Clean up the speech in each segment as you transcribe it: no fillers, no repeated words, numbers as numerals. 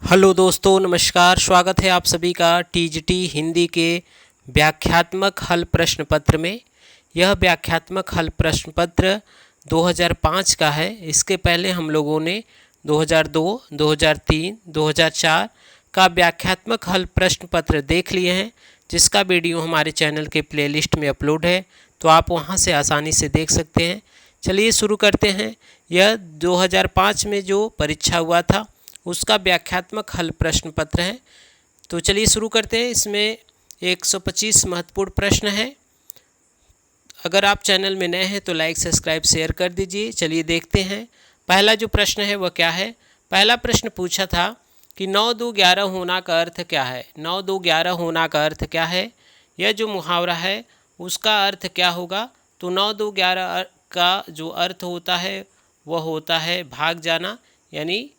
Hello दोस्तों, नमस्कार। स्वागत है आप सभी का टीजीटी हिंदी के व्याख्यात्मक हल प्रश्न पत्र में। यह व्याख्यात्मक हल प्रश्न पत्र 2005 का है। इसके पहले हम लोगों ने 2002, 2003, 2004 का व्याख्यात्मक हल प्रश्न पत्र देख लिए हैं, जिसका वीडियो हमारे चैनल के प्लेलिस्ट में अपलोड है, तो आप वहां से आसानी से देख सकते हैं। चलिए शुरू करते हैं। यह 2005 में जो परीक्षा हुआ था उसका व्याख्यात्मक हल प्रश्न पत्र है। तो चलिए शुरू करते हैं। इसमें 125 महत्वपूर्ण प्रश्न हैं। अगर आप चैनल में नए हैं तो लाइक, सब्सक्राइब, शेयर कर दीजिए। चलिए देखते हैं पहला जो प्रश्न है वह क्या है। पहला प्रश्न पूछा था कि 9 2 11 होना का अर्थ क्या है। 9 2 11 होना का अर्थ क्या है। यह जो मुहावरा है उसका अर्थ क्या होगा। तो 9 2 11 का जो अर्थ होता है वह होता है भाग जाना, यानी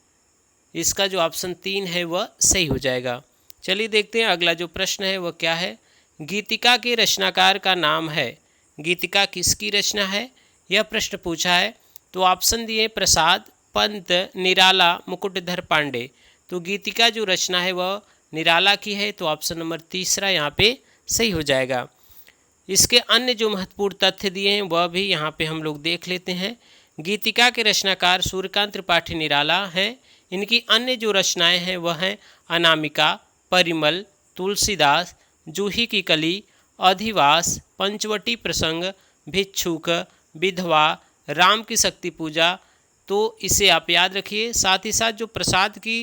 इसका जो ऑप्शन 3 है वह सही हो जाएगा। चलिए देखते हैं अगला जो प्रश्न है वह क्या है। गीतिका के रचनाकार का नाम है। गीतिका किसकी रचना है, यह प्रश्न पूछा है। तो ऑप्शन दिए प्रसाद, पंत, निराला, मुकुटधर पांडे। तो गीतिका जो रचना है वह निराला की है, तो ऑप्शन नंबर तीसरा यहाँ पे सही हो जाएगा। इसके अन्य जो महत्वपूर्ण तथ्य दिए हैं वह भी यहाँ पे हम लोग देख लेते हैं। गीतिका के रचनाकार सूर्यकांत त्रिपाठी निराला हैं। इनकी अन्य जो रचनाएं हैं वह हैं अनामिका, परिमल, तुलसीदास, जूही की कली, अधिवास, पंचवटी प्रसंग, भिक्षुक, विधवा, राम की शक्ति पूजा। तो इसे आप याद रखिए। साथ ही साथ जो प्रसाद की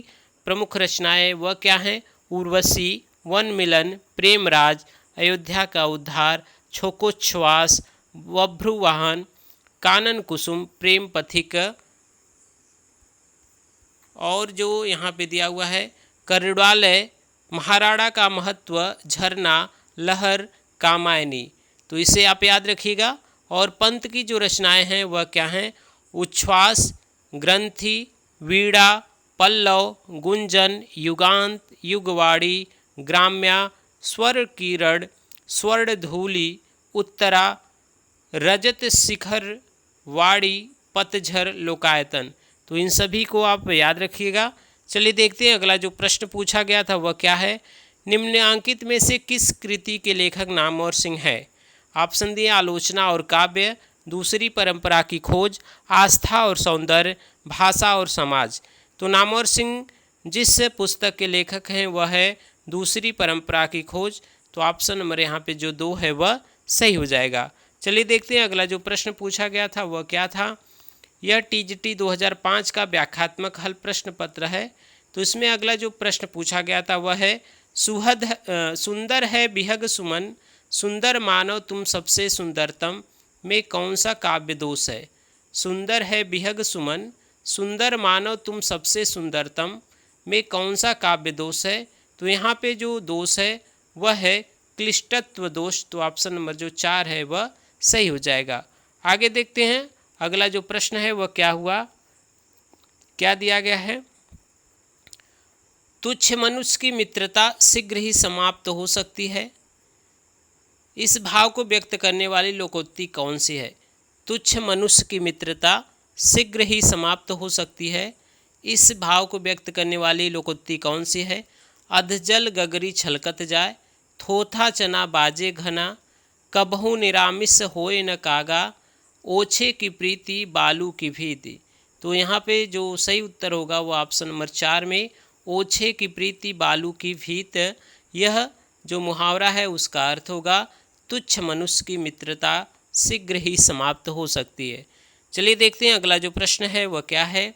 प्रमुख रचनाएं वह क्या हैं। उर्वशी, वन मिलन, प्रेमराज, अयोध्या का उद्धार, छोकोच्छ्वास, बभ्रुवाहन, कानन कुसुम, प्रेम पथिक, और जो यहाँ पे दिया हुआ है करुणालय, महाराणा का महत्व, झरना, लहर, कामायनी। तो इसे आप याद रखिएगा। और पंत की जो रचनाएं हैं वह क्या हैं। उच्छ्वास, ग्रंथि, वीणा, पल्लव, गुंजन, युगांत, युगवाड़ी, ग्राम्या, स्वर किरण, स्वर्ण धूलि, उत्तरा, रजत शिखर वाड़ी, पतझर, लोकायतन। तो इन सभी को आप याद रखिएगा। चलिए देखते हैं अगला जो प्रश्न पूछा गया था वह क्या है। निम्नांकित में से किस कृति के लेखक नामवर सिंह है। ऑप्शन दिए आलोचना और काव्य, दूसरी परंपरा की खोज, आस्था और सौंदर्य, भाषा और समाज। तो नामवर सिंह जिस पुस्तक के लेखक हैं वह है दूसरी परंपरा की खोज। तो ऑप्शन नंबर यहाँ पे जो 2 है वह सही हो जाएगा। चलिए देखते हैं अगला जो प्रश्न पूछा गया था वह क्या था। यह टीजीटी 2005 का व्याख्यात्मक हल प्रश्न पत्र है। तो इसमें अगला जो प्रश्न पूछा गया था वह है सुंदर है बिहग सुमन, सुंदर मानव तुम सबसे सुंदरतम में कौन सा काव्य दोष है। सुंदर है बिहग सुमन, सुंदर मानव तुम सबसे सुंदरतम में कौन सा काव्य दोष है। तो यहाँ पे जो दोष है वह है क्लिष्टत्व दोष। तो ऑप्शन नंबर जो 4 है वह सही हो जाएगा। आगे देखते हैं अगला जो प्रश्न है वह क्या हुआ, क्या दिया गया है। तुच्छ मनुष्य की मित्रता शीघ्र ही समाप्त हो सकती है। इस भाव को व्यक्त करने वाली लोकोक्ति कौन सी है। तुच्छ मनुष्य की मित्रता शीघ्र ही समाप्त हो सकती है। इस भाव को व्यक्त करने वाली लोकोक्ति कौन सी है। अधजल गगरी छलकत जाए, थोथा चना बाजे घना, कबहू निरामिष होए न कागा, ओछे की प्रीति बालू की भीति। तो यहाँ पे जो सही उत्तर होगा वो ऑप्शन नंबर 4 में ओछे की प्रीति बालू की भीत। यह जो मुहावरा है उसका अर्थ होगा तुच्छ मनुष्य की मित्रता शीघ्र ही समाप्त हो सकती है। चलिए देखते हैं अगला जो प्रश्न है वह क्या है।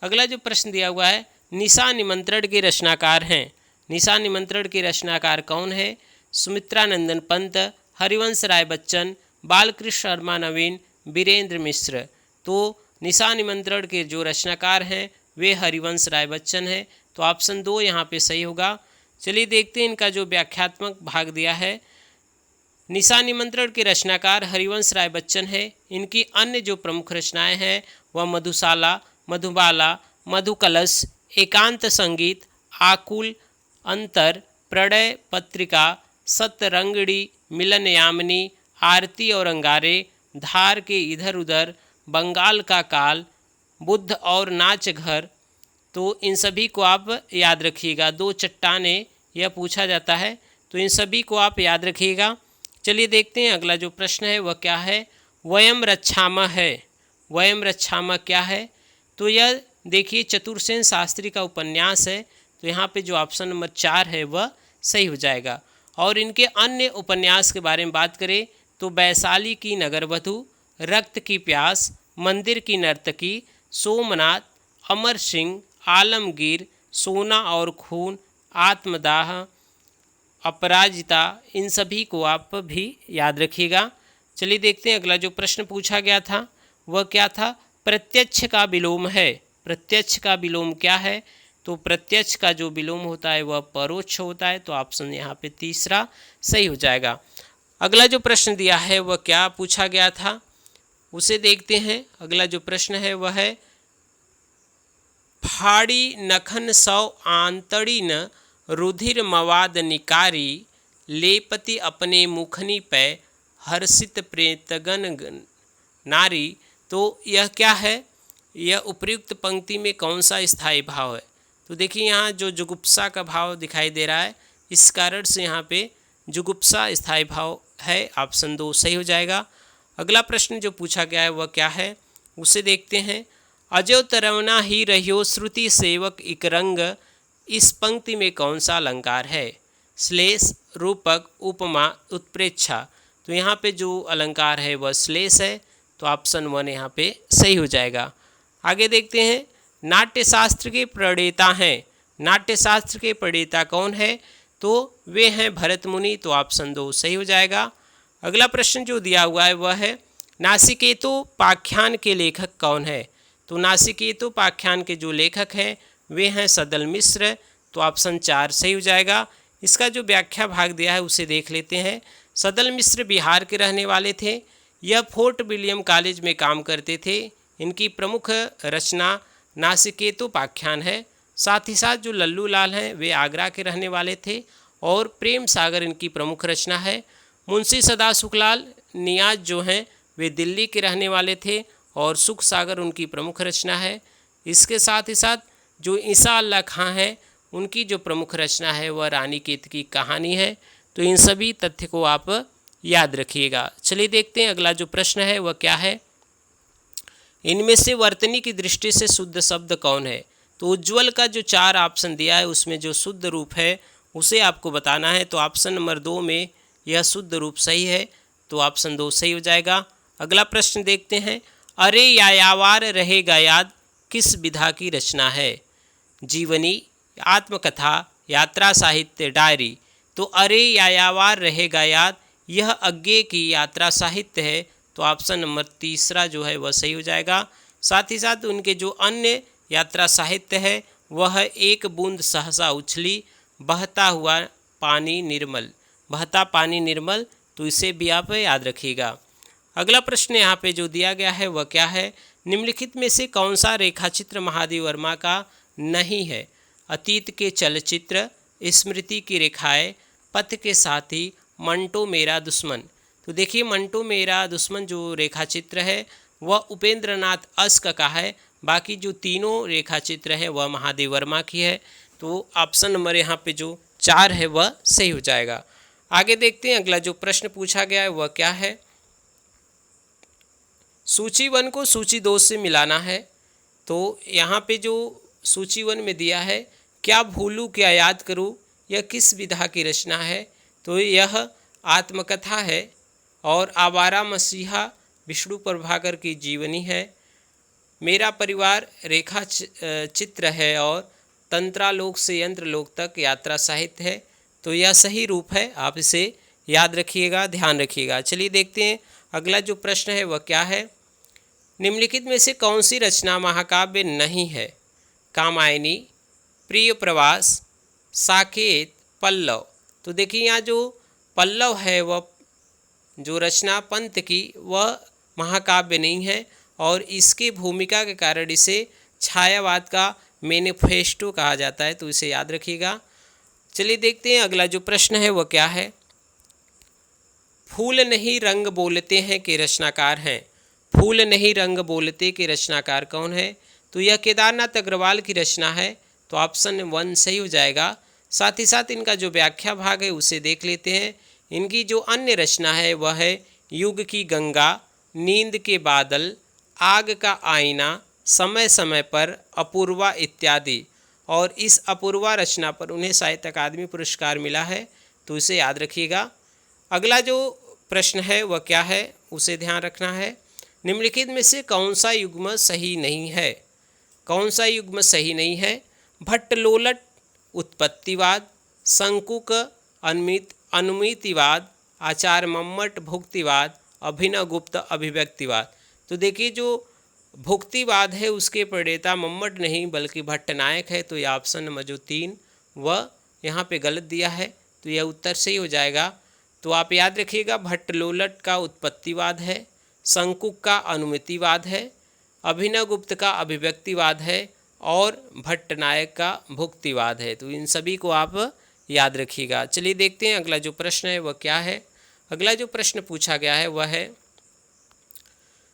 अगला जो प्रश्न दिया हुआ है, निशा निमंत्रण के रचनाकार हैं। निशा निमंत्रण के रचनाकार कौन है। सुमित्रा नंदन पंत, हरिवंश राय बच्चन, बालकृष्ण शर्मा नवीन, वीरेंद्र मिश्र। तो निशा निमंत्रण के जो रचनाकार हैं वे हरिवंश राय बच्चन है। तो ऑप्शन 2 यहाँ पे सही होगा। चलिए देखते हैं इनका जो व्याख्यात्मक भाग दिया है। निशा निमंत्रण के रचनाकार हरिवंश राय बच्चन है। इनकी अन्य जो प्रमुख रचनाएं हैं वह मधुशाला, मधुबाला, मधुकलश, एकांत संगीत, आकुल, अंतर, प्रणय पत्रिका, सतरंगड़ी, मिलन यामिनी, आरती और अंगारे, धार के इधर उधर, बंगाल का काल, बुद्ध और नाच घर, तो इन सभी को आप याद रखिएगा। दो चट्टानें यह पूछा जाता है, तो इन सभी को आप याद रखिएगा। चलिए देखते हैं अगला जो प्रश्न है वह क्या है। वयम रक्षामः है, वयम रक्षामः क्या है? तो यह देखिए चतुर्सेन शास्त्री का उपन्यास है, तो यहाँ पे जो ऑप्शन नंबर 4 है वह सही हो जाएगा। और इनके अन्य उपन्यास के बारे में बात करें तो वैशाली की नगरवधु, रक्त की प्यास, मंदिर की नर्तकी, सोमनाथ, अमर सिंह, आलमगीर, सोना और खून, आत्मदाह, अपराजिता, इन सभी को आप भी याद रखिएगा। चलिए देखते हैं अगला जो प्रश्न पूछा गया था वह क्या था। प्रत्यक्ष का विलोम है, प्रत्यक्ष का विलोम क्या है? तो प्रत्यक्ष का जो विलोम होता है वह परोक्ष होता है, तो ऑप्शन यहाँ पे तीसरा सही हो जाएगा। अगला जो प्रश्न दिया है वह क्या पूछा गया था उसे देखते हैं। अगला जो प्रश्न है वह है फाड़ी नखन सौ आंतड़ी न रुधिर मवाद निकारी, लेपति अपने मुखनी पे हर्षित प्रेतगन नारी। तो यह क्या है? यह उपयुक्त पंक्ति में कौन सा स्थायी भाव है? तो देखिए यहाँ जो जुगुप्सा का भाव दिखाई दे रहा है, इस कारण से यहाँ पे जुगुप्सा स्थायी भाव है, ऑप्शन 2 सही हो जाएगा। अगला प्रश्न जो पूछा गया है वह क्या है उसे देखते हैं। अजो तरवना ही रहियो श्रुति सेवक इक रंग, इस पंक्ति में कौन सा अलंकार है? श्लेष, रूपक, उपमा, उत्प्रेक्षा। तो यहाँ पे जो अलंकार है वह श्लेष है, तो ऑप्शन 1 यहाँ पे सही हो जाएगा। आगे देखते हैं। नाट्यशास्त्र के प्रणेता हैं, नाट्यशास्त्र के प्रणेता कौन है? तो वे हैं भरत मुनि, तो ऑप्शन 2 सही हो जाएगा। अगला प्रश्न जो दिया हुआ है वह है नासिकेतोपाख्यान के लेखक कौन है? तो नासिकेतोपाख्यान के जो लेखक हैं वे हैं सदल मिश्र, तो ऑप्शन 4 सही हो जाएगा। इसका जो व्याख्या भाग दिया है उसे देख लेते हैं। सदल मिश्र बिहार के रहने वाले थे। यह फोर्ट विलियम कॉलेज में काम करते थे। इनकी प्रमुख रचना नासिकेतोपाख्यान है। साथ ही साथ जो लल्लू लाल हैं वे आगरा के रहने वाले थे और प्रेम सागर इनकी प्रमुख रचना है। मुंशी सदा सुखलाल नियाज जो हैं वे दिल्ली के रहने वाले थे और सुख सागर उनकी प्रमुख रचना है। इसके साथ ही साथ जो ईसा अल्लाह खां हैं उनकी जो प्रमुख रचना है वह रानी केत की कहानी है। तो इन सभी तथ्य को आप याद रखिएगा। चलिए देखते हैं अगला जो प्रश्न है वह क्या है। इनमें से वर्तनी की दृष्टि से शुद्ध शब्द कौन है? तो उज्ज्वल का जो 4 ऑप्शन दिया है उसमें जो शुद्ध रूप है उसे आपको बताना है, तो ऑप्शन नंबर 2 में यह शुद्ध रूप सही है, तो ऑप्शन 2 सही हो जाएगा। अगला प्रश्न देखते हैं। अरे यायावार रहेगा याद किस विधा की रचना है? जीवनी, आत्मकथा, यात्रा साहित्य, डायरी। तो अरे यायावार रहेगा याद यह अज्ञे की यात्रा साहित्य है, तो ऑप्शन नंबर तीसरा जो है वह सही हो जाएगा। साथ ही साथ उनके जो अन्य यात्रा साहित्य है वह एक बूंद सहसा उछली, बहता हुआ पानी निर्मल, बहता पानी निर्मल, तो इसे भी आप याद रखिएगा। अगला प्रश्न यहाँ पे जो दिया गया है वह क्या है। निम्नलिखित में से कौन सा रेखाचित्र महादेव वर्मा का नहीं है? अतीत के चलचित्र, स्मृति की रेखाएं, पथ के साथी, मंटो मेरा दुश्मन। तो देखिए मंटो मेरा दुश्मन जो रेखाचित्र है वह उपेंद्र नाथ अस्क का है, बाकी जो तीनों रेखाचित्र है वह महादेव वर्मा की है, तो ऑप्शन नंबर यहाँ पे जो 4 है वह सही हो जाएगा। आगे देखते हैं अगला जो प्रश्न पूछा गया है वह क्या है। सूची 1 को सूची 2 से मिलाना है, तो यहाँ पे जो सूची 1 में दिया है क्या भूलूं क्या याद करूं, यह किस विधा की रचना है? तो यह आत्मकथा है और आवारा मसीहा विष्णु प्रभाकर की जीवनी है। मेरा परिवार रेखा चित्र है और तंत्रालोक से यंत्रलोक तक यात्रा साहित्य है, तो यह सही रूप है, आप इसे याद रखिएगा, ध्यान रखिएगा। चलिए देखते हैं अगला जो प्रश्न है वह क्या है। निम्नलिखित में से कौन सी रचना महाकाव्य नहीं है? कामायनी, प्रिय प्रवास, साकेत, पल्लव। तो देखिए यहाँ जो पल्लव है वह जो रचना पंत की वह महाकाव्य नहीं है और इसकी भूमिका के कारण इसे छायावाद का मैनिफेस्टो कहा जाता है, तो इसे याद रखिएगा। चलिए देखते हैं अगला जो प्रश्न है वह क्या है। फूल नहीं रंग बोलते हैं के रचनाकार हैं। फूल नहीं रंग बोलते के रचनाकार कौन है? तो यह केदारनाथ अग्रवाल की रचना है, तो ऑप्शन 1 सही हो जाएगा। साथ ही साथ इनका जो व्याख्या भाग है उसे देख लेते हैं। इनकी जो अन्य रचना है वह है युग की गंगा, नींद के बादल, आग का आईना, समय समय पर, अपूर्वा इत्यादि। और इस अपूर्वा रचना पर उन्हें साहित्य अकादमी पुरस्कार मिला है, तो इसे याद रखिएगा। अगला जो प्रश्न है वह क्या है उसे ध्यान रखना है। निम्नलिखित में से कौन सा युग्म सही नहीं है? कौन सा युग्म सही नहीं है? भट्टलोलट उत्पत्तिवाद, शंकुक अनुमितिवाद, आचार्य मम्मट भुक्तिवाद, अभिनवगुप्त अभिव्यक्तिवाद। तो देखिए जो भुक्तिवाद है उसके प्रणेता मम्मट नहीं बल्कि भट्टनायक है, तो यह ऑप्शन नंबर जो 3 वह यहाँ पे गलत दिया है, तो यह उत्तर सही हो जाएगा। तो आप याद रखिएगा, भट्टलोलट का उत्पत्तिवाद है, शंकुक का अनुमितिवाद है, अभिनवगुप्त का अभिव्यक्तिवाद है और भट्टनायक का भुक्तिवाद है। तो इन सभी को आप याद रखिएगा। चलिए देखते हैं अगला जो प्रश्न है वह क्या है। अगला जो प्रश्न पूछा गया है वह है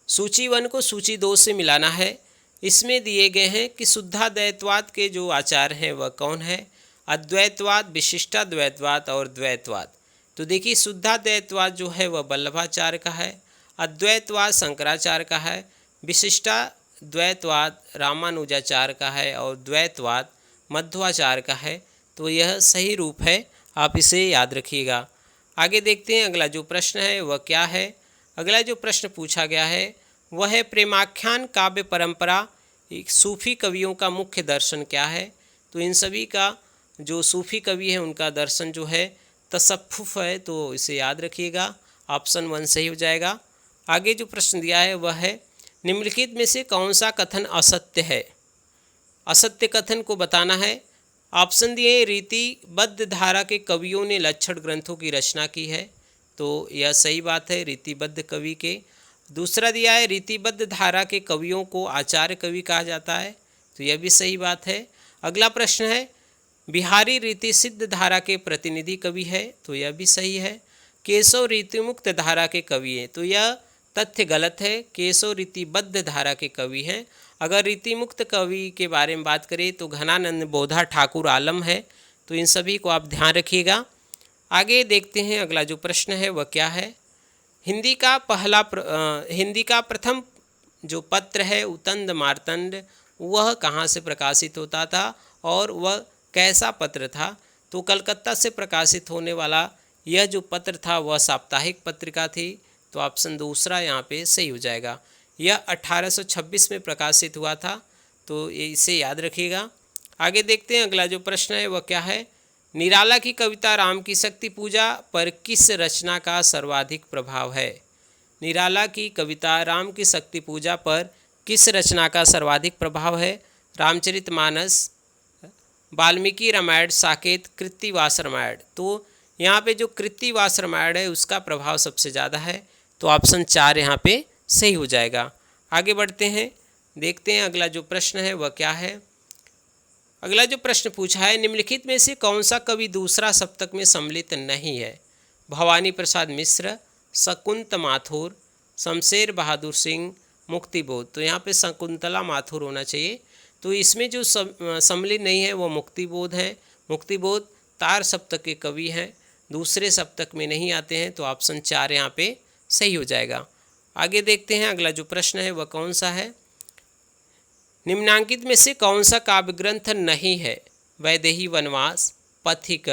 सूची 1 को सूची 2 से मिलाना है। इसमें दिए गए हैं कि शुद्धाद्वैतवाद के जो आचार्य हैं वह कौन है? अद्वैतवाद, विशिष्टाद्वैतवाद और द्वैतवाद। तो देखिए शुद्धाद्वैतवाद जो है वह वल्लभाचार्य का है, अद्वैतवाद शंकराचार्य का है, विशिष्टाद्वैतवाद रामानुजाचार्य का है और द्वैतवाद मध्वाचार्य का है। तो यह सही रूप है, आप इसे याद रखिएगा। आगे देखते हैं अगला जो प्रश्न है वह क्या है। अगला जो प्रश्न पूछा गया है वह है प्रेमाख्यान काव्य परंपरा सूफी कवियों का मुख्य दर्शन क्या है? तो इन सभी का जो सूफी कवि है उनका दर्शन जो है तसफ्फुफ है, तो इसे याद रखिएगा, ऑप्शन 1 सही हो जाएगा। आगे जो प्रश्न दिया है वह है निम्नलिखित में से कौन सा कथन असत्य है? असत्य कथन को बताना है। ऑप्शन दिए रीतिबद्ध धारा के कवियों ने लक्षण ग्रंथों की रचना की है, तो यह सही बात है, रीतिबद्ध कवि के। दूसरा दिया है रीतिबद्ध धारा के कवियों को आचार्य कवि कहा जाता है, तो यह भी सही बात है। अगला प्रश्न है बिहारी रीति सिद्ध धारा के प्रतिनिधि कवि है, तो यह भी सही है। केशव रीतिमुक्त धारा के कवि है, तो यह तथ्य गलत है, केशव रीतिबद्ध धारा के कवि हैं। अगर रीतिमुक्त कवि के बारे में बात करें तो घनानंद बोधा ठाकुर आलम है, तो इन सभी को आप ध्यान रखिएगा। आगे देखते हैं अगला जो प्रश्न है वह क्या है। हिंदी का प्रथम जो पत्र है उतंद मार्तंड, वह कहाँ से प्रकाशित होता था और वह कैसा पत्र था? तो कलकत्ता से प्रकाशित होने वाला यह जो पत्र था वह साप्ताहिक पत्रिका थी, तो ऑप्शन दूसरा यहाँ पे सही हो जाएगा। यह 1826 में प्रकाशित हुआ था, तो इसे याद रखिएगा। आगे देखते हैं अगला जो प्रश्न है वह क्या है। निराला की कविता राम की शक्ति पूजा पर किस रचना का सर्वाधिक प्रभाव है? निराला की कविता राम की शक्ति पूजा पर किस रचना का सर्वाधिक प्रभाव है? रामचरितमानस, वाल्मीकि रामायण, साकेत, कृत्तिवास रामायण। तो यहाँ पे जो कृत्तिवास रामायण है उसका प्रभाव सबसे ज़्यादा है, तो ऑप्शन 4 यहाँ पे सही हो जाएगा। आगे बढ़ते हैं, देखते हैं अगला जो प्रश्न है वह क्या है। अगला जो प्रश्न पूछा है निम्नलिखित में से कौन सा कवि दूसरा सप्तक में सम्मिलित नहीं है? भवानी प्रसाद मिश्र, शकुंत माथुर, शमशेर बहादुर सिंह, मुक्तिबोध। तो यहाँ पे शकुंतला माथुर होना चाहिए, तो इसमें जो सम्मिलित नहीं है वो मुक्तिबोध है। मुक्तिबोध तार सप्तक के कवि हैं, दूसरे सप्तक में नहीं आते हैं, तो ऑप्शन 4 यहाँ पे सही हो जाएगा। आगे देखते हैं अगला जो प्रश्न है वह कौन सा है। निम्नांकित में से कौन सा काव्य ग्रंथ नहीं है? वैदेही वनवास, पथिक,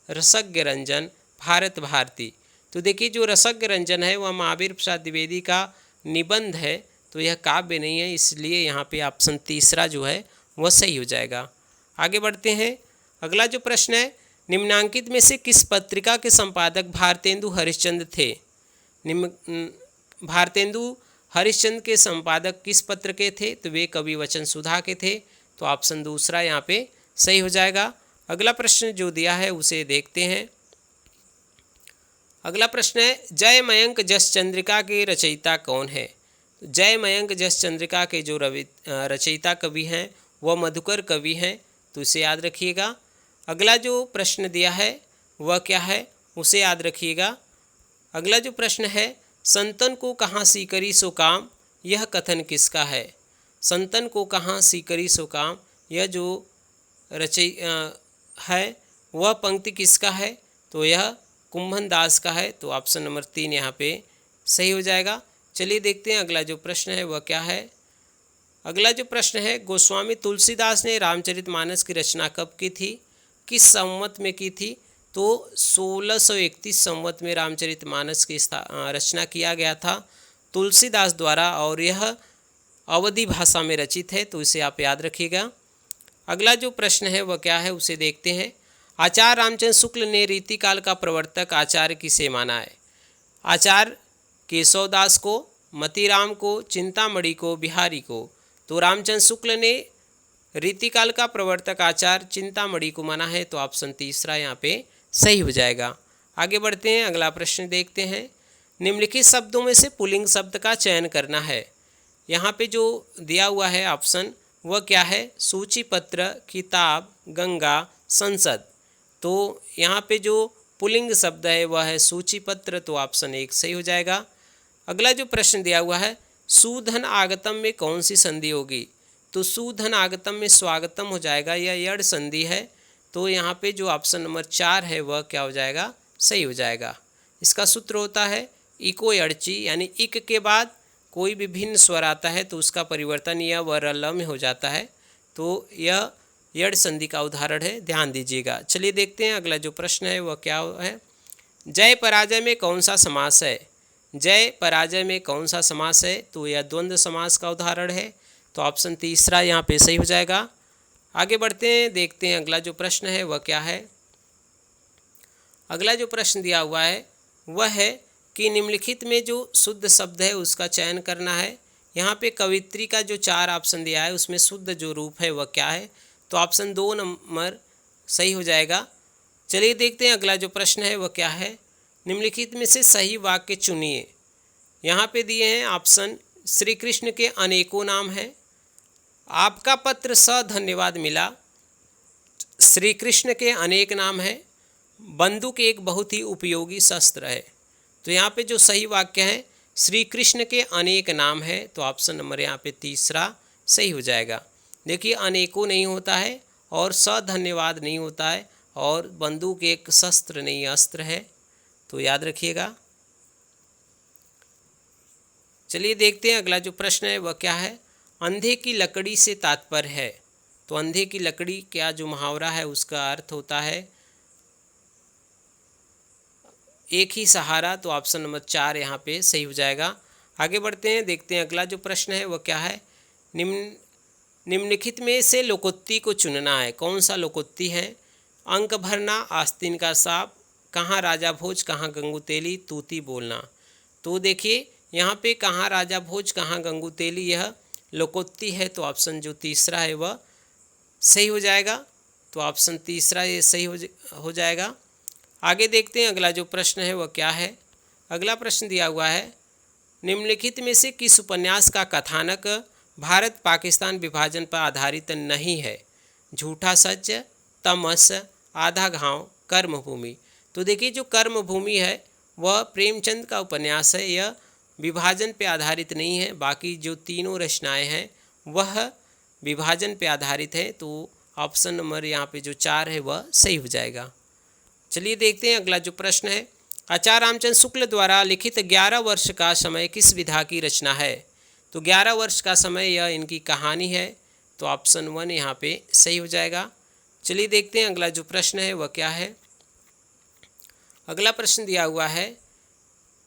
रसज्ञ रंजन, भारत भारती। तो देखिए जो रसज्ञ रंजन है वह महावीर प्रसाद द्विवेदी का निबंध है, तो यह काव्य नहीं है, इसलिए यहाँ पे ऑप्शन तीसरा जो है वह सही हो जाएगा। आगे बढ़ते हैं, अगला जो प्रश्न है निम्नांकित में से किस पत्रिका के संपादक भारतेंदु हरिश्चंद्र थे? भारतेंदु हरिश्चंद्र के संपादक किस पत्र के थे? तो वे कवि वचन सुधा के थे, तो ऑप्शन दूसरा यहाँ पे सही हो जाएगा। अगला प्रश्न जो दिया है उसे देखते हैं। अगला प्रश्न है जय मयंक जस चंद्रिका के रचयिता कौन है? जय मयंक जस चंद्रिका के जो रचयिता कवि हैं वह मधुकर कवि हैं, तो इसे याद रखिएगा। अगला जो प्रश्न दिया है वह क्या है उसे याद रखिएगा। अगला जो प्रश्न है संतन को कहाँ सीकरी सो काम, यह कथन किसका है? संतन को कहाँ सीकरी सो काम, यह जो रचय है वह पंक्ति किसका है, तो यह कुंभन दास का है। तो ऑप्शन नंबर 3 यहाँ पे सही हो जाएगा। चलिए देखते हैं अगला जो प्रश्न है वह क्या है। अगला जो प्रश्न है, गोस्वामी तुलसीदास ने रामचरितमानस की रचना कब की थी, किस संवत में की थी, तो 1631 संवत में रामचरितमानस की रचना किया गया था तुलसीदास द्वारा, और यह अवधी भाषा में रचित है, तो इसे आप याद रखिएगा। अगला जो प्रश्न है वह क्या है उसे देखते हैं। आचार्य रामचंद्र शुक्ल ने रीतिकाल का प्रवर्तक आचार्य किसे माना है, आचार्य केशवदास को, मतीराम को, चिंतामणि को, बिहारी को। तो रामचंद्र शुक्ल ने रीतिकाल का प्रवर्तक आचार्य चिंतामणि को माना है, तो ऑप्शन तीसरा यहाँ पे सही हो जाएगा। आगे बढ़ते हैं, अगला प्रश्न देखते हैं। निम्नलिखित शब्दों में से पुल्लिंग शब्द का चयन करना है। यहाँ पे जो दिया हुआ है ऑप्शन वह क्या है, सूची पत्र, किताब, गंगा, संसद। तो यहाँ पे जो पुल्लिंग शब्द है वह है सूची पत्र, तो ऑप्शन 1 सही हो जाएगा। अगला जो प्रश्न दिया हुआ है, सुधन आगतम में कौन सी संधि होगी, तो सुधन आगतम में स्वागतम हो जाएगा, यह यड़ संधि है, तो यहाँ पे जो ऑप्शन नंबर 4 है वह क्या हो जाएगा, सही हो जाएगा। इसका सूत्र होता है इको यड़ची, यानी इक के बाद कोई भी भिन्न स्वर आता है तो उसका परिवर्तन यह व ल में हो जाता है, तो यह यड़ संधि का उदाहरण है, ध्यान दीजिएगा। चलिए देखते हैं अगला जो प्रश्न है वह क्या है। जय पराजय में कौन सा समास है, जय पराजय में कौन सा समास है, तो यह द्वंद्व समास का उदाहरण है, तो ऑप्शन तीसरा यहाँ पे सही हो जाएगा। आगे बढ़ते हैं, देखते हैं अगला जो प्रश्न है वह क्या है। अगला जो प्रश्न दिया हुआ है वह है कि निम्नलिखित में जो शुद्ध शब्द है उसका चयन करना है। यहाँ पे कवित्री का जो 4 ऑप्शन दिया है उसमें शुद्ध जो रूप है वह क्या है, तो ऑप्शन 2 नंबर सही हो जाएगा। चलिए देखते हैं अगला जो प्रश्न है वह क्या है। निम्नलिखित में से सही वाक्य चुनिए। यहाँ पे दिए हैं ऑप्शन, श्री कृष्ण के अनेकों नाम हैं, आपका पत्र स धन्यवाद मिला, श्री कृष्ण के अनेक नाम हैं, बंदूक एक बहुत ही उपयोगी शस्त्र है। तो यहाँ पे जो सही वाक्य है श्री कृष्ण के अनेक नाम है, तो ऑप्शन नंबर यहाँ पे तीसरा सही हो जाएगा। देखिए अनेकों नहीं होता है और स धन्यवाद नहीं होता है और बंदूक एक शस्त्र नहीं अस्त्र है, तो याद रखिएगा। चलिए देखते हैं अगला जो प्रश्न है वह क्या है। अंधे की लकड़ी से तात्पर्य है, तो अंधे की लकड़ी क्या जो मुहावरा है उसका अर्थ होता है एक ही सहारा, तो ऑप्शन नंबर 4 यहाँ पे सही हो जाएगा। आगे बढ़ते हैं, देखते हैं अगला जो प्रश्न है वह क्या है। निम्नलिखित में से लोकोक्ति को चुनना है, कौन सा लोकोक्ति है। अंक भरना, आस्तीन का सांप, कहाँ राजा भोज कहाँ गंगूतेली, तूती बोलना। तो देखिए यहाँ पे कहाँ राजा भोज कहाँ गंगूतेली यह लोकोक्ति है, तो ऑप्शन जो तीसरा है वह सही हो जाएगा, तो ऑप्शन तीसरा ये सही हो जाएगा। आगे देखते हैं अगला जो प्रश्न है वह क्या है। अगला प्रश्न दिया हुआ है, निम्नलिखित में से किस उपन्यास का कथानक भारत पाकिस्तान विभाजन पर आधारित नहीं है। झूठा सच, तमस, आधा घाव, कर्मभूमि। तो देखिए जो कर्मभूमि है वह प्रेमचंद का उपन्यास है, यह विभाजन पे आधारित नहीं है। बाकी जो तीनों रचनाएं हैं वह विभाजन पे आधारित है, तो ऑप्शन नंबर यहाँ पे जो 4 है वह सही हो जाएगा। चलिए देखते हैं अगला जो प्रश्न है। आचार्य रामचंद्र शुक्ल द्वारा लिखित 11 वर्ष का समय किस विधा की रचना है। तो 11 वर्ष का समय यह इनकी कहानी है, तो ऑप्शन 1 यहाँ पे सही हो जाएगा। चलिए देखते हैं अगला जो प्रश्न है वह क्या है। अगला प्रश्न दिया हुआ है,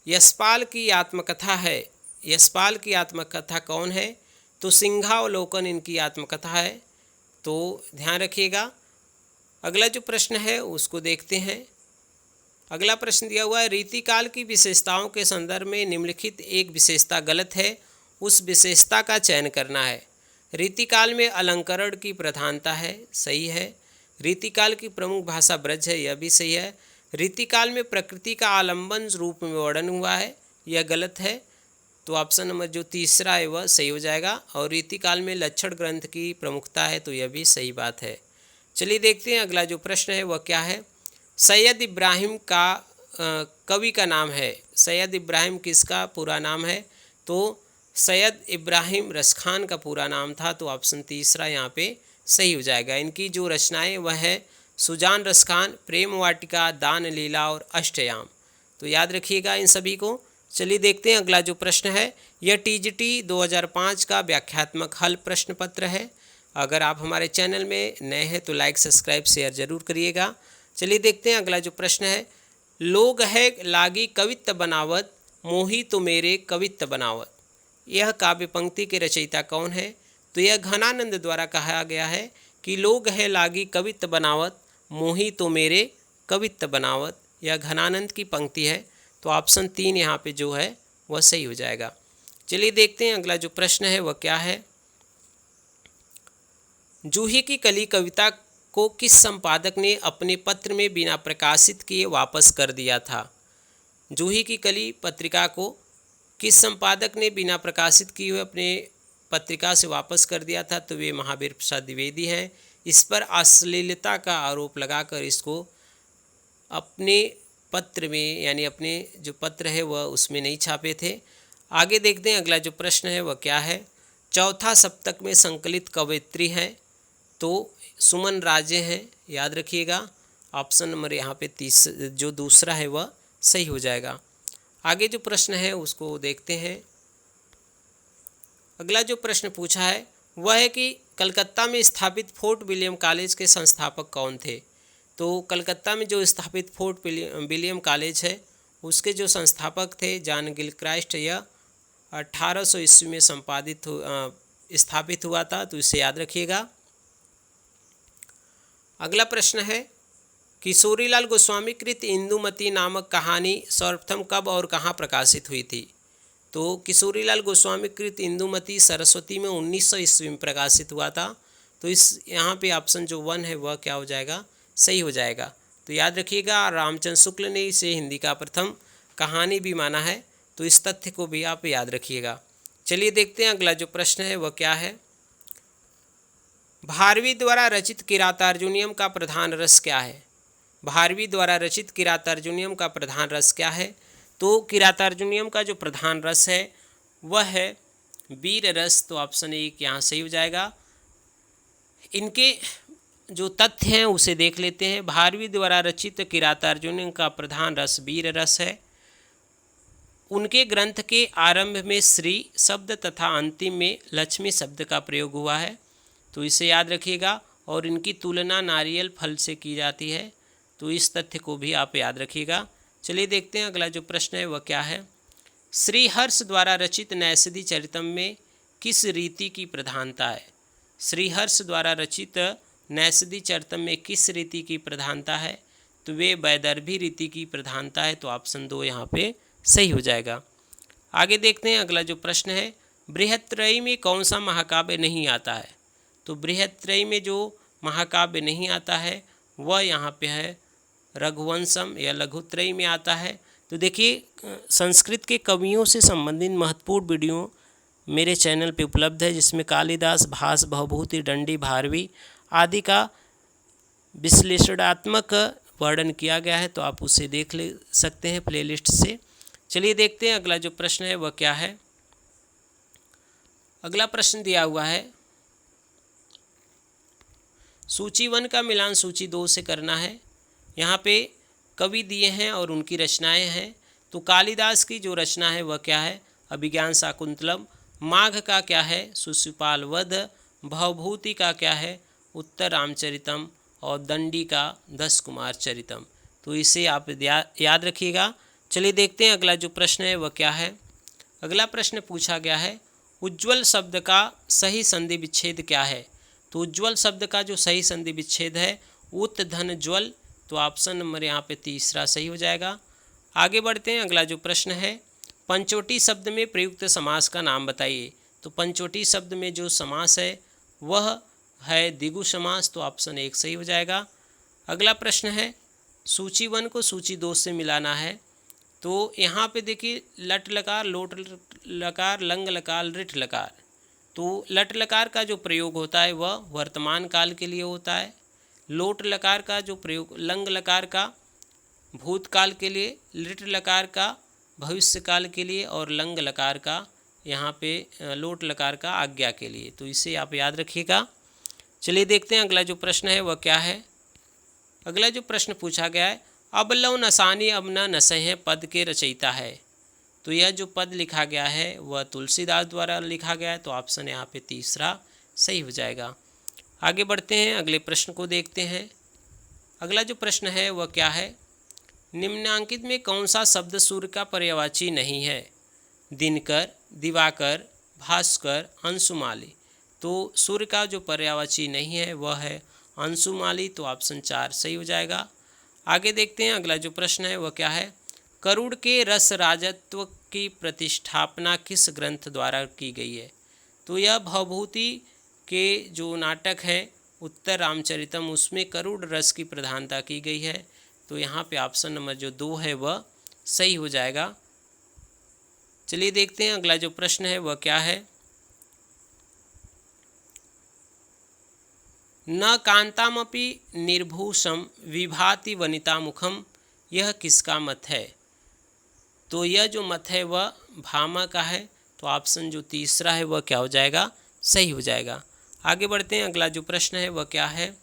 यशपाल की आत्मकथा है। यशपाल की आत्मकथा कौन है। तो सिंहावलोकन इनकी आत्मकथा है, तो ध्यान रखिएगा। अगला जो प्रश्न है उसको देखते हैं। अगला प्रश्न दिया हुआ है, रीतिकाल की विशेषताओं के संदर्भ में निम्नलिखित एक विशेषता गलत है, उस विशेषता का चयन करना है। रीतिकाल में अलंकरण की प्रधानता है, सही है। रीतिकाल की प्रमुख भाषा ब्रज है, यह भी सही है। रीतिकाल में प्रकृति का आलंबन रूप में वर्णन हुआ है, यह गलत है, तो ऑप्शन नंबर जो तीसरा है वह सही हो जाएगा। और रीतिकाल में लक्षण ग्रंथ की प्रमुखता है, तो यह भी सही बात है। चलिए देखते हैं अगला जो प्रश्न है वह क्या है। सैयद इब्राहिम का कवि का नाम है। सैयद इब्राहिम किसका पूरा नाम है। तो सैयद इब्राहिम रसखान का पूरा नाम था, तो ऑप्शन तीसरा यहाँ पे सही हो जाएगा। इनकी जो रचनाएं वह है सुजान रसखान, प्रेम वाटिका, दान लीला और अष्टयाम। तो याद रखिएगा इन सभी को। चलिए देखते हैं अगला जो प्रश्न है, यह टीजीटी 2005 का व्याख्यात्मक हल प्रश्न पत्र है। अगर आप हमारे चैनल में नए हैं तो लाइक सब्सक्राइब शेयर जरूर करिएगा। चलिए देखते हैं अगला जो प्रश्न है, लोग है लागी कवित्त बनावत, मोही तो मेरे कवित्त बनावत। यह काव्य पंक्ति के रचयिता कौन है? तो यह घनानंद द्वारा कहा गया है कि लोग है लागी कवित्त बनावत, मोही तो मेरे कवित्त बनावत। यह घनानंद की पंक्ति है, तो ऑप्शन 3 यहाँ पे जो है वह सही हो जाएगा। चलिए देखते हैं अगला जो प्रश्न है वह क्या है, जूही की कली कविता को किस संपादक ने अपने पत्र में बिना प्रकाशित किए वापस कर दिया था? जूही की कली पत्रिका को किस संपादक ने बिना प्रकाशित किए हुए अपने पत्रिका से वापस कर दिया था? तो वे महावीर प्रसाद द्विवेदी हैं। इस पर अश्लीलता का आरोप लगाकर इसको अपने पत्र में, यानी अपने जो पत्र है वह उसमें नहीं छापे थे। आगे देखते हैं अगला जो प्रश्न है वह क्या है, चौथा सप्तक में संकलित कवयित्री हैं? तो सुमन राजे हैं, याद रखिएगा। ऑप्शन नंबर यहाँ पे जो दूसरा है वह सही हो जाएगा। आगे जो प्रश्न है उसको देखते हैं। अगला जो प्रश्न पूछा है वह है कि कलकत्ता में स्थापित फोर्ट विलियम कॉलेज के संस्थापक कौन थे? तो कलकत्ता में जो स्थापित फोर्ट विलियम कॉलेज है उसके जो संस्थापक थे जॉन गिलक्राइस्ट। यह 1800 ईस्वी में स्थापित हुआ था, तो इसे याद रखिएगा। अगला प्रश्न है, किशोरीलाल गोस्वामी कृत इंदुमती नामक कहानी सर्वप्रथम कब और कहाँ प्रकाशित हुई थी? तो किशोरीलाल गोस्वामी कृत इंदुमती सरस्वती में 1900 ईस्वी में प्रकाशित हुआ था। तो इस यहाँ पे ऑप्शन जो 1 है वह क्या हो जाएगा? सही हो जाएगा। तो याद रखिएगा, रामचंद्र शुक्ल ने इसे हिंदी का प्रथम कहानी भी माना है, तो इस तथ्य को भी आप याद रखिएगा। चलिए देखते हैं अगला जो प्रश्न है वह क्या है, भारवी द्वारा रचित किरातार्जुनीयम का प्रधान रस क्या है? भारवी द्वारा रचित किरातार्जुनीयम का प्रधान रस क्या है? तो किरातार्जुनीयम का जो प्रधान रस है वह है वीर रस। तो ऑप्शन 1 यहाँ सही हो जाएगा। इनके जो तथ्य हैं उसे देख लेते हैं। भारवी द्वारा रचित किरातार्जुनीयम का प्रधान रस वीर रस है। उनके ग्रंथ के आरंभ में श्री शब्द तथा अंतिम में लक्ष्मी शब्द का प्रयोग हुआ है, तो इसे याद रखिएगा। और इनकी तुलना नारियल फल से की जाती है, तो इस तथ्य को भी आप याद रखिएगा। चलिए देखते हैं अगला जो प्रश्न है वह क्या है, श्री हर्ष द्वारा रचित नैषधि चरितम में किस रीति की प्रधानता है? श्री हर्ष द्वारा रचित नैषधि चरितम में किस रीति की प्रधानता है? तो वे वैदर्भी रीति की प्रधानता है, तो ऑप्शन 2 यहाँ पे सही हो जाएगा। आगे देखते हैं अगला जो प्रश्न है, बृहत्त्रयी में कौन सा महाकाव्य नहीं आता है? तो बृहत्त्रयी में जो महाकाव्य नहीं आता है वह यहाँ पे है रघुवंशम या लघुत्रयी में आता है। तो देखिए, संस्कृत के कवियों से संबंधित महत्वपूर्ण वीडियो मेरे चैनल पे उपलब्ध है, जिसमें कालिदास, भास, भवभूति, दंडी, भारवी आदि का विश्लेषणात्मक वर्णन किया गया है, तो आप उसे देख ले सकते हैं प्लेलिस्ट से। चलिए देखते हैं अगला जो प्रश्न है वह क्या है। अगला प्रश्न दिया हुआ है, सूची 1 का मिलान सूची 2 से करना है। यहाँ पे कवि दिए हैं और उनकी रचनाएं हैं। तो कालिदास की जो रचना है वह क्या है? अभिज्ञान शाकुंतलम। माघ का क्या है? शिशुपाल वध। भवभूति का क्या है? उत्तर रामचरितम। और दंडी का 10 कुमार चरितम। तो इसे आप याद रखिएगा। चलिए देखते हैं अगला जो प्रश्न है वह क्या है। अगला प्रश्न पूछा गया है, उज्ज्वल शब्द का सही संधि विच्छेद क्या है? तो उज्ज्वल शब्द का जो सही संधि विच्छेद है उत धन ज्वल। तो ऑप्शन नंबर यहाँ पे तीसरा सही हो जाएगा। आगे बढ़ते हैं, अगला जो प्रश्न है, पंचवटी शब्द में प्रयुक्त समास का नाम बताइए। तो पंचवटी शब्द में जो समास है वह है द्विगु समास। तो ऑप्शन 1 सही हो जाएगा। अगला प्रश्न है, सूची 1 को सूची 2 से मिलाना है। तो यहाँ पे देखिए, लट लकार, लोट लकार, लंग लकार, रिठ लकार। तो लट लकार का जो प्रयोग होता है वह वर्तमान काल के लिए होता है। लोट लकार का जो प्रयोग, लंग लकार का भूतकाल के लिए, लिट लकार का भविष्य काल के लिए और लंग लकार का यहाँ पे लोट लकार का आज्ञा के लिए, तो इसे आप याद रखिएगा। चलिए देखते हैं अगला जो प्रश्न है वह क्या है। अगला जो प्रश्न पूछा गया है, अब लव नसानी अब न नसहें पद के रचयिता है। तो यह जो पद लिखा गया है वह तुलसीदास द्वारा लिखा गया है, तो ऑप्शन यहाँ पे तीसरा सही हो जाएगा। आगे बढ़ते हैं, अगले प्रश्न को देखते हैं। अगला जो प्रश्न है वह क्या है, निम्नांकित में कौन सा शब्द सूर्य का पर्यायवाची नहीं है। दिनकर, दिवाकर, भास्कर, अंशुमाली। तो सूर्य का जो पर्यायवाची नहीं है वह है अंशुमाली, तो ऑप्शन 4 सही हो जाएगा। आगे देखते हैं अगला जो प्रश्न है वह क्या है, करुड़ के रस राजत्व की प्रतिष्ठापना किस ग्रंथ द्वारा की गई है। तो यह भवभूति के जो नाटक है उत्तर रामचरितम, उसमें करुड़ रस की प्रधानता की गई है, तो यहाँ पे ऑप्शन नंबर जो 2 है वह सही हो जाएगा। चलिए देखते हैं अगला जो प्रश्न है वह क्या है, न कांतामपि निर्भूषम विभाति वनिता मुखम, यह किसका मत है। तो यह जो मत है वह भामा का है, तो ऑप्शन जो तीसरा है वह क्या हो जाएगा, सही हो जाएगा। आगे बढ़ते हैं, अगला जो प्रश्न है वह क्या है,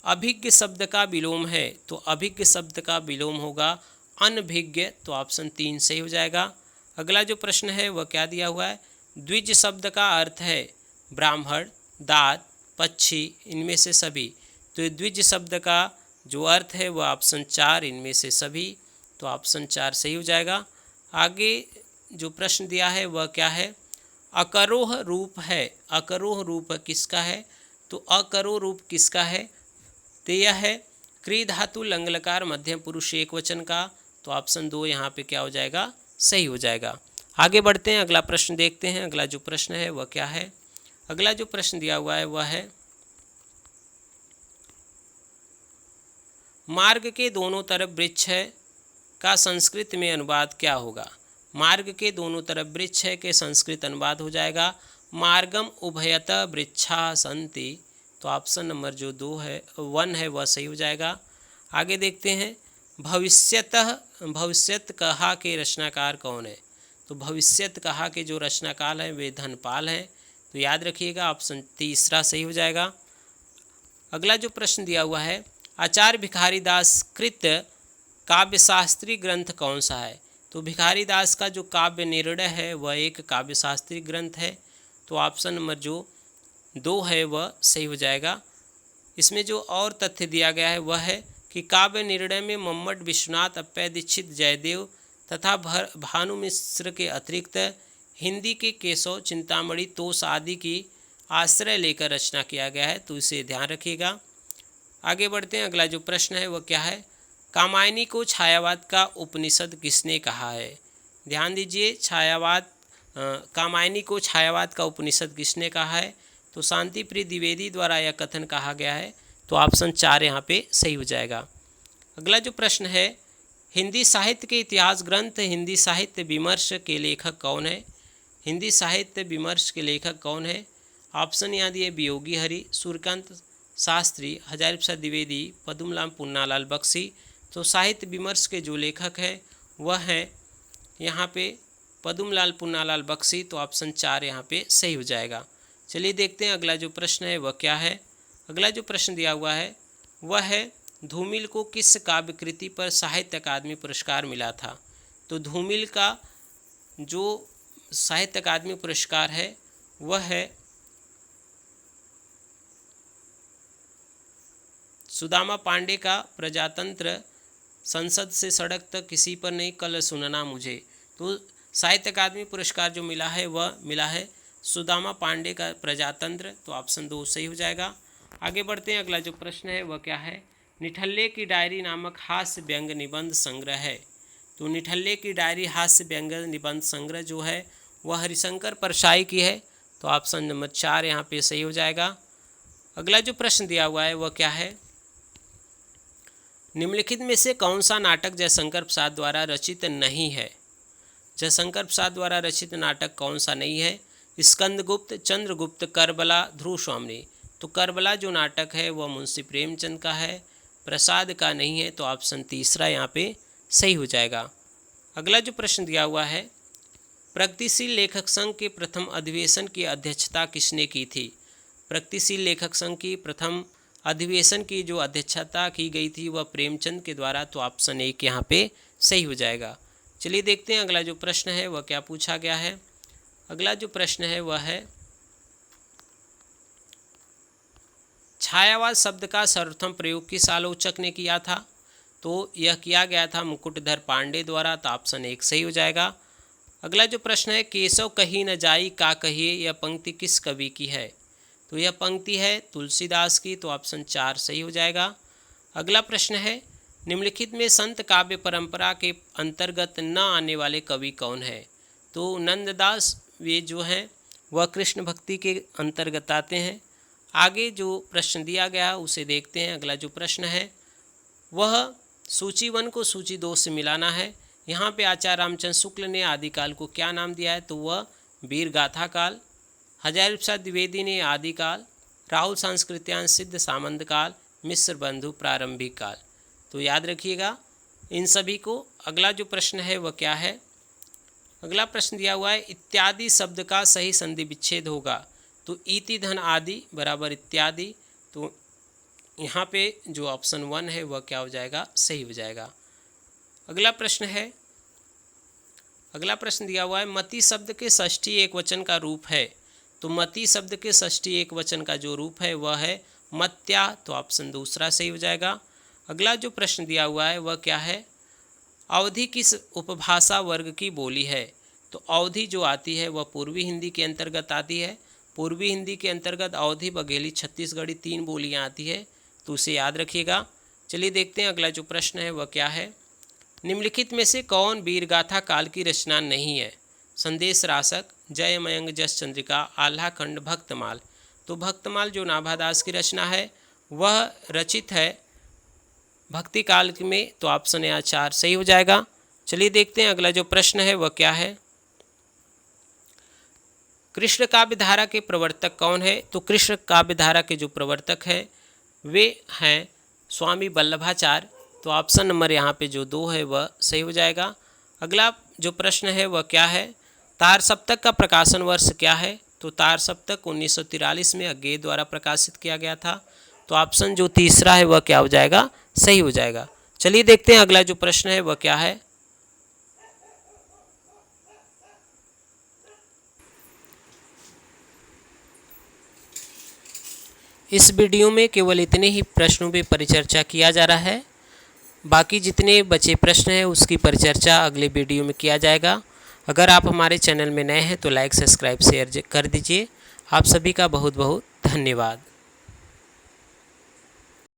अभिज्ञ शब्द का विलोम है। तो अभिज्ञ शब्द का विलोम होगा अनभिज्ञ, तो ऑप्शन 3 सही हो जाएगा। अगला जो प्रश्न है वह क्या दिया हुआ है, द्विज शब्द का अर्थ है ब्राह्मण, दात, पक्षी, इनमें से सभी। तो द्विज शब्द का जो अर्थ है वह ऑप्शन 4 इनमें से सभी, तो ऑप्शन 4 सही हो जाएगा। आगे जो प्रश्न दिया है वह क्या है, अकरोह रूप है। अकरोह रूप किसका है, तो अकरोह रूप किसका है, तो यह है क्री धातु लंगलकार मध्यम पुरुष एक वचन का, तो ऑप्शन 2 यहाँ पे क्या हो जाएगा, सही हो जाएगा। आगे बढ़ते हैं, अगला प्रश्न देखते हैं। अगला जो प्रश्न है वह क्या है, अगला जो प्रश्न दिया हुआ है वह है, मार्ग के दोनों तरफ वृक्ष है का संस्कृत में अनुवाद क्या होगा। मार्ग के दोनों तरफ वृक्ष है के संस्कृत अनुवाद हो जाएगा मार्गम उभयतः वृक्षा सन्ति, तो ऑप्शन नंबर जो 1 है वह सही हो जाएगा। आगे देखते हैं, भविष्यत कहा के रचनाकार कौन है। तो भविष्यत कहा के जो रचनाकार हैं वे धनपाल हैं, तो याद रखिएगा ऑप्शन तीसरा सही हो जाएगा। अगला जो प्रश्न दिया हुआ है, आचार्य भिखारी दास कृत काव्यशास्त्री ग्रंथ कौन सा है। तो भिखारी दास का जो काव्य निर्णय है वह एक काव्यशास्त्री ग्रंथ है, तो ऑप्शन नंबर जो 2 है वह सही हो जाएगा। इसमें जो और तथ्य दिया गया है वह है कि काव्य निर्णय में मम्मट, विश्वनाथ, अप्पय दीक्षित, जयदेव तथा भानु मिश्र के अतिरिक्त हिंदी के केशव, चिंतामणि, तोष आदि की आश्रय लेकर रचना किया गया है, तो इसे ध्यान रखिएगा। आगे बढ़ते हैं, अगला जो प्रश्न है वह क्या है, कामायनी को छायावाद का उपनिषद किसने कहा है। ध्यान दीजिए, कामायनी को छायावाद का उपनिषद किसने कहा है, तो शांति प्रिय द्विवेदी द्वारा यह कथन कहा गया है, तो ऑप्शन 4 यहाँ पे सही हो जाएगा। अगला जो प्रश्न है, हिंदी साहित्य के इतिहास ग्रंथ हिंदी साहित्य विमर्श के लेखक कौन है। हिंदी साहित्य विमर्श के लेखक कौन है, ऑप्शन यहाँ दिए वियोगी हरि, सूर्यकांत शास्त्री, हजारी प्रसाद द्विवेदी, पद्मलाल पुन्नालाल बख्शी। तो साहित्य विमर्श के जो लेखक है वह है यहाँ पे पद्मलाल पुन्नालाल बख्शी, तो ऑप्शन 4 यहाँ पे सही हो जाएगा। चलिए देखते हैं अगला जो प्रश्न है वह क्या है। अगला जो प्रश्न दिया हुआ है वह है, धूमिल को किस काव्य कृति पर साहित्य अकादमी पुरस्कार मिला था। तो धूमिल का जो साहित्य अकादमी पुरस्कार है वह है सुदामा पांडे का प्रजातंत्र, संसद से सड़क तक किसी पर नहीं कल सुनना मुझे। तो साहित्य अकादमी पुरस्कार जो मिला है वह मिला है सुदामा पांडे का प्रजातंत्र, तो ऑप्शन 2 सही हो जाएगा। आगे बढ़ते हैं, अगला जो प्रश्न है वह क्या है, निठल्ले की डायरी नामक हास्य व्यंग निबंध संग्रह है। तो निठल्ले की डायरी हास्य व्यंग निबंध संग्रह जो है वह हरिशंकर परसाई की है, तो ऑप्शन नंबर 4 यहाँ पे सही हो जाएगा। अगला जो प्रश्न दिया हुआ है वह क्या है, निम्नलिखित में से कौन सा नाटक जयशंकर प्रसाद द्वारा रचित नहीं है। जयशंकर प्रसाद द्वारा रचित नाटक कौन सा नहीं है, स्कंदगुप्त, चंद्रगुप्त, करबला, ध्रुव स्वामिनी। तो करबला जो नाटक है वह मुंशी प्रेमचंद का है, प्रसाद का नहीं है, तो ऑप्शन तीसरा यहाँ पे सही हो जाएगा। अगला जो प्रश्न दिया हुआ है, प्रगतिशील लेखक संघ के प्रथम अधिवेशन की अध्यक्षता किसने की थी? प्रगतिशील लेखक संघ की प्रथम अधिवेशन की जो अध्यक्षता की गई थी वह प्रेमचंद के द्वारा, तो ऑप्शन 1 यहाँ पे सही हो जाएगा। चलिए देखते हैं अगला जो प्रश्न है वह क्या पूछा गया है। अगला जो प्रश्न है वह है, छायावाद शब्द का सर्वप्रथम प्रयोग किस आलोचक ने किया था? तो यह किया गया था मुकुटधर पांडे द्वारा, तो ऑप्शन 1 सही हो जाएगा। अगला जो प्रश्न है, केशव कही न जाई का कहिए, यह पंक्ति किस कवि की है? तो यह पंक्ति है तुलसीदास की, तो ऑप्शन 4 सही हो जाएगा। अगला प्रश्न है, निम्नलिखित में संत काव्य परंपरा के अंतर्गत न आने वाले कवि कौन है? तो नंददास वे जो हैं वह कृष्ण भक्ति के अंतर्गत आते हैं। आगे जो प्रश्न दिया गया उसे देखते हैं। अगला जो प्रश्न है वह सूची 1 को सूची 2 से मिलाना है। यहाँ पे आचार्य रामचंद्र शुक्ल ने आदिकाल को क्या नाम दिया है? तो वह वीर गाथा काल। हजारी प्रसाद द्विवेदी ने आदिकाल, राहुल सांस्कृत्यांश सिद्ध सामंत काल, मिश्र बंधु प्रारंभिक काल। तो याद रखिएगा इन सभी को। अगला जो प्रश्न है वह क्या है? अगला प्रश्न दिया हुआ है, इत्यादि शब्द का सही संधि विच्छेद होगा। तो इति धन आदि बराबर इत्यादि, तो यहाँ पे जो ऑप्शन 1 है वह क्या हो जाएगा? सही हो जाएगा। अगला प्रश्न है, अगला प्रश्न दिया हुआ है, मति शब्द के षष्ठी एक वचन का रूप है। तो मति शब्द के षष्ठी एक वचन का जो रूप है वह है मत्या, तो ऑप्शन 2 सही हो जाएगा। अगला जो प्रश्न दिया हुआ है वह क्या है? अवधी किस उपभाषा वर्ग की बोली है? तो अवधी जो आती है वह पूर्वी हिंदी के अंतर्गत आती है। पूर्वी हिंदी के अंतर्गत अवधी, बघेली, छत्तीसगढ़ी 3 बोलियां आती है, तो उसे याद रखिएगा। चलिए देखते हैं अगला जो प्रश्न है वह क्या है। निम्नलिखित में से कौन वीरगाथा काल की रचना नहीं है? संदेश रासक, जय मयंक जस चंद्रिका, आल्हा खंड, भक्तमाल। तो भक्तमाल जो नाभादास की रचना है वह रचित है भक्ति काल में, तो ऑप्शन 4 सही हो जाएगा। चलिए देखते हैं अगला जो प्रश्न है वह क्या है। कृष्ण काव्य धारा के प्रवर्तक कौन है? तो कृष्ण काव्य धारा के जो प्रवर्तक हैं वे हैं स्वामी वल्लभाचार्य, तो ऑप्शन नंबर यहाँ पे जो 2 है वह सही हो जाएगा। अगला जो प्रश्न है वह क्या है? तार सप्तक का प्रकाशन वर्ष क्या है? तो तार सप्तक 1943 में अज्ञेय द्वारा प्रकाशित किया गया था, तो ऑप्शन जो 3 है वह क्या हो जाएगा? सही हो जाएगा। चलिए देखते हैं अगला जो प्रश्न है वह क्या है। इस वीडियो में केवल इतने ही प्रश्नों पर परिचर्चा किया जा रहा है, बाकी जितने बचे प्रश्न हैं उसकी परिचर्चा अगले वीडियो में किया जाएगा। अगर आप हमारे चैनल में नए हैं तो लाइक, सब्सक्राइब, शेयर कर दीजिए। आप सभी का बहुत बहुत धन्यवाद।